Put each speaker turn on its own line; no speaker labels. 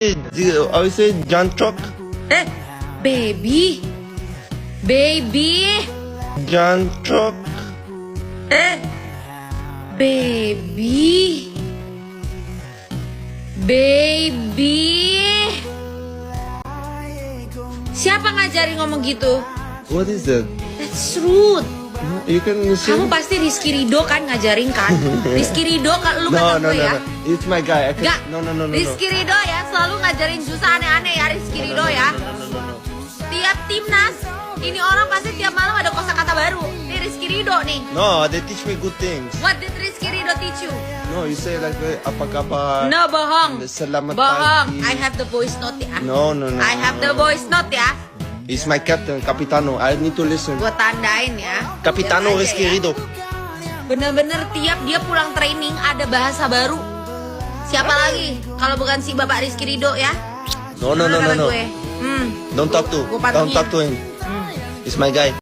I would say John Truck.
Baby.
John Truck.
Baby. Siapa ngajarin ngomong gitu?
What is that?
That's rude.
You can say.
Kamu pasti Rizky Ridho kan ngajarin kan? Rizky Ridho kan lu kata
No.
gue ya?
It's my guy. I can...
Gak.
No.
Rizky Ridho ya selalu ngajarin susah aneh-aneh ya Rizky Ridho ya.
No.
Tiap timnas ini orang pasti tiap malam ada kosakata baru. Ini Rizky Ridho nih.
No, they teach me good things.
What did Rizky Ridho teach you?
No, you say like apa kabar?
No, bohong.
Selamat
Bohong.
pagi.
I have the voice note ya.
No.
I have the voice note ya.
He's my captain, Capitano. I need to listen.
Gue tandain ya.
Capitano
Biar aja
Rizky
ya.
Ridho.
Bener-bener tiap dia pulang training ada bahasa baru. Siapa lagi? Kalau bukan si Bapak Rizky Ridho ya?
No.
Bener kata gue.
Don't talk to.
Gua patungin.
Don't talk to him. He's my guy.